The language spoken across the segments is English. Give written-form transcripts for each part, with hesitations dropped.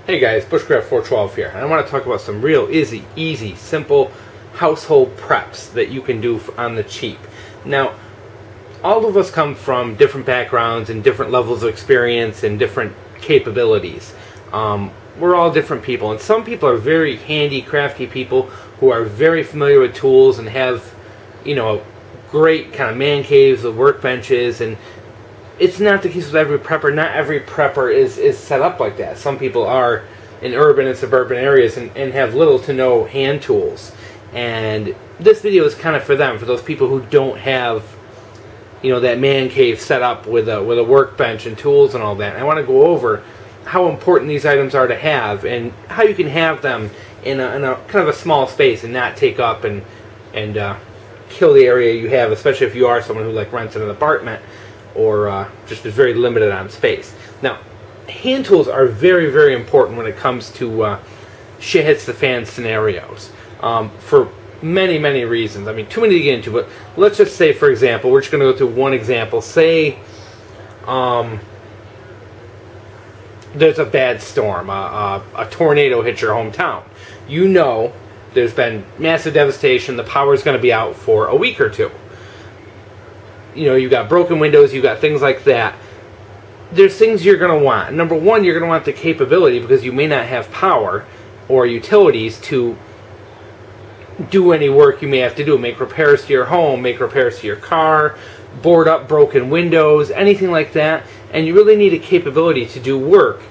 Hey guys, Bushcraft 412 here, and I want to talk about some real easy, simple household preps that you can do on the cheap. Now, all of us come from different backgrounds and different levels of experience and different capabilities. We're all different people, and some people are very handy, crafty people who are very familiar with tools and have, great kind of man caves with workbenches, and it's not the case with every prepper. Not every prepper is set up like that. Some people are in urban and suburban areas and have little to no hand tools. And this video is kind of for them, for those people who don't have, that man cave set up with a workbench and tools and all that. And I want to go over how important these items are to have and how you can have them in a kind of a small space and not take up and kill the area you have, especially if you are someone who rents in an apartment or just is very limited on space. Now, hand tools are very important when it comes to shit hits the fan scenarios for many reasons. I mean, too many to get into, but let's just say, for example, we're just going to go through one example. Say there's a bad storm, a tornado hits your hometown. There's been massive devastation, the power's going to be out for a week or two. You've got broken windows, you've got things like that. There's things you're going to want. Number one, you're going to want the capability, because you may not have power or utilities to do any work you may have to do. Make repairs to your home, make repairs to your car, board up broken windows, anything like that. And you really need a capability to do work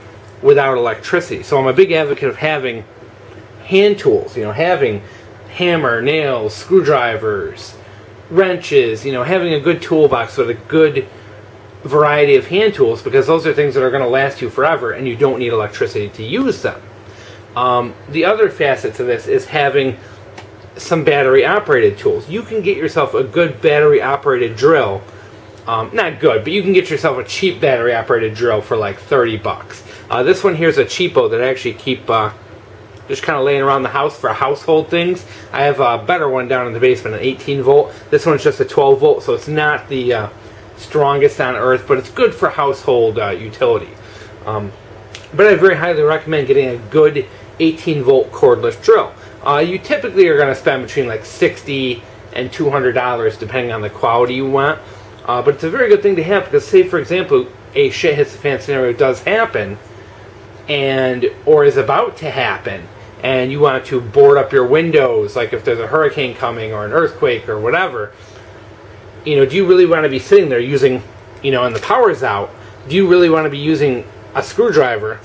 without electricity. So I'm a big advocate of having hand tools, having hammer, nails, screwdrivers, wrenches, having a good toolbox with a good variety of hand tools, because those are things that are going to last you forever and you don't need electricity to use them. The other facet to this is having some battery operated tools. You can get yourself a good battery operated drill, not good, but you can get yourself a cheap battery operated drill for like 30 bucks. This one here is a cheapo that I actually keep just kind of laying around the house for household things. I have a better one down in the basement, an 18 volt. This one's just a 12 volt, so it's not the strongest on earth, but it's good for household utility. But I very highly recommend getting a good 18 volt cordless drill. You typically are going to spend between like $60 and $200 depending on the quality you want. But it's a very good thing to have, because say for example a shit hits the fan scenario does happen or is about to happen, and you want to board up your windows, like if there's a hurricane coming or an earthquake or whatever, do you really want to be sitting there using, and the power's out, do you really want to be using a screwdriver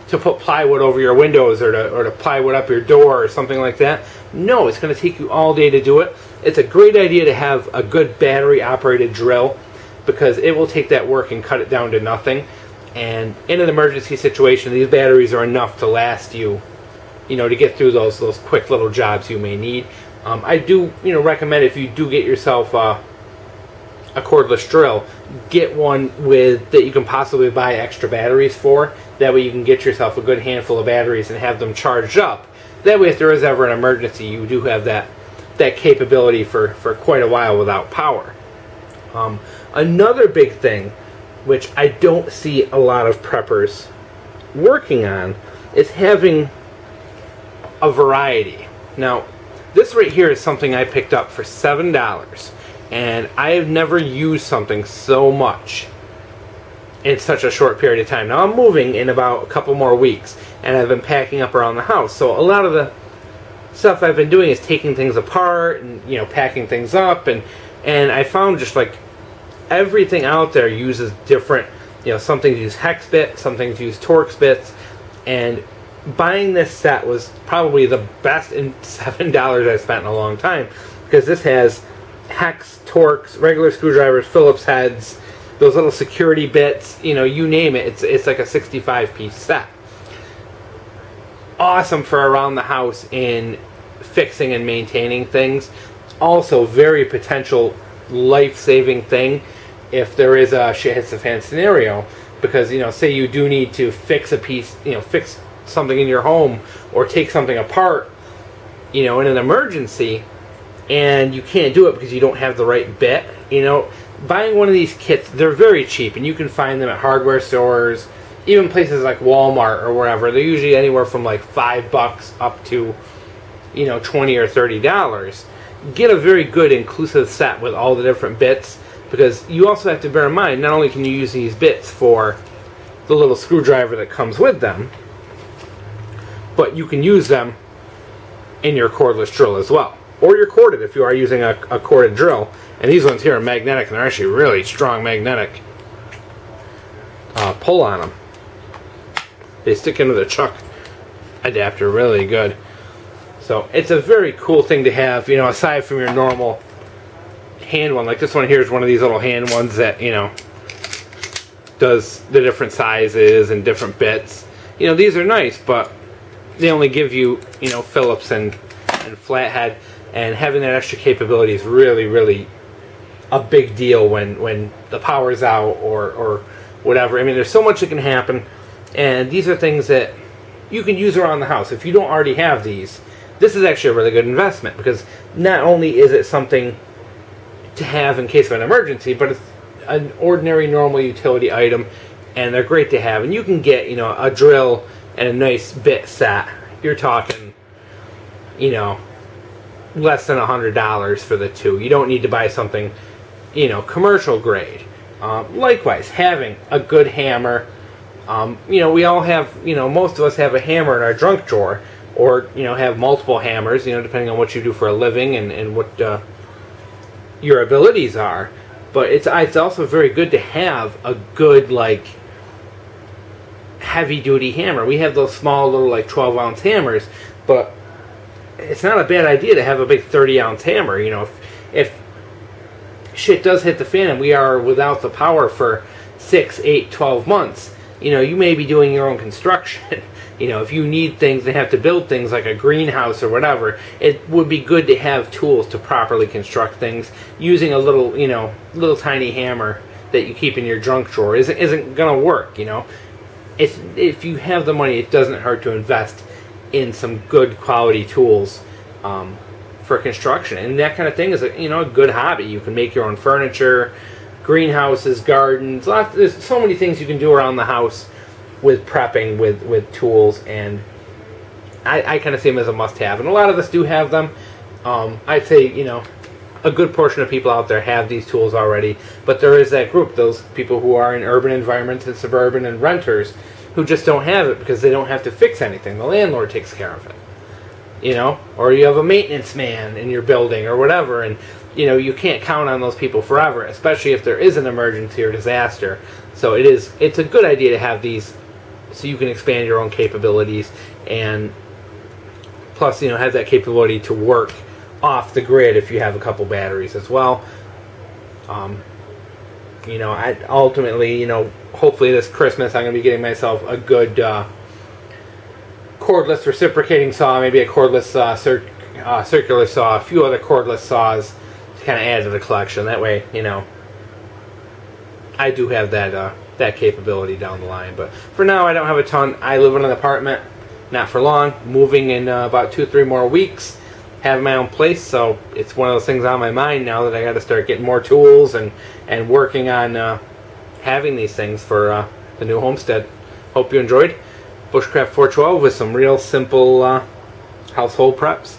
to put plywood over your windows or to plywood up your door or something like that? No, it's going to take you all day to do it. It's a great idea to have a good battery operated drill, because it will take that work and cut it down to nothing. And in an emergency situation, these batteries are enough to last you, to get through those quick little jobs you may need. I do, recommend, if you do get yourself a cordless drill, get one that you can possibly buy extra batteries for. That way you can get yourself a good handful of batteries and have them charged up. That way if there is ever an emergency, you do have that capability for quite a while without power. Another big thing, which I don't see a lot of preppers working on, is having a variety. Now, this right here is something I picked up for $7, and I have never used something so much in such a short period of time. Now, I'm moving in about a couple more weeks, and I've been packing up around the house, so a lot of the stuff I've been doing is taking things apart and packing things up, and I found just like everything out there uses different, some things use hex bits, some things use Torx bits, and buying this set was probably the best in $7 I've spent in a long time, because this has hex, Torx, regular screwdrivers, Phillips heads, those little security bits, you name it. It's like a 65-piece set. Awesome for around the house in fixing and maintaining things. Also very potential life-saving thing if there is a shit hits the fan scenario, because say you do need to fix a piece, fix something in your home or take something apart, in an emergency, and you can't do it because you don't have the right bit. Buying one of these kits, they're very cheap, and you can find them at hardware stores, even places like Walmart or wherever, they're usually anywhere from like $5 up to, you know, $20 or $30. Get a very good inclusive set with all the different bits, because you also have to bear in mind, not only can you use these bits for the little screwdriver that comes with them, but you can use them in your cordless drill as well, or your corded if you are using a corded drill. And these ones here are magnetic, and they're actually really strong magnetic pull on them. They stick into the chuck adapter really good. So it's a very cool thing to have, you know, aside from your normal hand one. Like this one here is one of these little hand ones that, you know, does the different sizes and different bits. You know, these are nice, but they only give you, you know, Phillips and flathead, and having that extra capability is really, really a big deal when the power's out or whatever. I mean, there's so much that can happen, and these are things that you can use around the house. If you don't already have these, this is actually a really good investment, because not only is it something to have in case of an emergency, but it's an ordinary, normal utility item, and they're great to have. And you can get, you know, a drill and a nice bit set. You're talking, you know, less than $100 for the two. You don't need to buy something, you know, commercial grade. Likewise, having a good hammer. You know, we all have, you know, most of us have a hammer in our junk drawer, or, you know, have multiple hammers, you know, depending on what you do for a living and what your abilities are. But it's also very good to have a good, like, heavy-duty hammer. We have those small little, like, 12-ounce hammers, but it's not a bad idea to have a big 30-ounce hammer. You know, if shit does hit the fan and we are without the power for 6, 8, 12 months, you know, you may be doing your own construction. You know, if you need things and have to build things like a greenhouse or whatever, it would be good to have tools to properly construct things. Using a little, you know, little tiny hammer that you keep in your junk drawer isn't going to work, you know. If you have the money, it doesn't hurt to invest in some good quality tools for construction. And that kind of thing is, you know, a good hobby. You can make your own furniture, greenhouses, gardens. There's so many things you can do around the house with prepping with tools, and I kind of see them as a must-have. And a lot of us do have them. I'd say, you know, a good portion of people out there have these tools already, but there is that group, those people who are in urban environments and suburban and renters, who just don't have it because they don't have to fix anything. The landlord takes care of it, you know, or you have a maintenance man in your building or whatever, and, you know, you can't count on those people forever, especially if there is an emergency or disaster. So it's a good idea to have these so you can expand your own capabilities, and plus, you know, have that capability to work off the grid if you have a couple batteries as well. You know, I ultimately, you know, hopefully this Christmas I'm going to be getting myself a good cordless reciprocating saw, maybe a cordless circular saw, a few other cordless saws to kind of add to the collection. That way, you know, I do have that capability down the line. But for now, I don't have a ton. I live in an apartment, not for long, moving in about 2-3 more weeks, have my own place, so it's one of those things on my mind now that I got to start getting more tools and working on having these things for the new homestead. Hope you enjoyed Bushcraft 412 with some real simple household preps.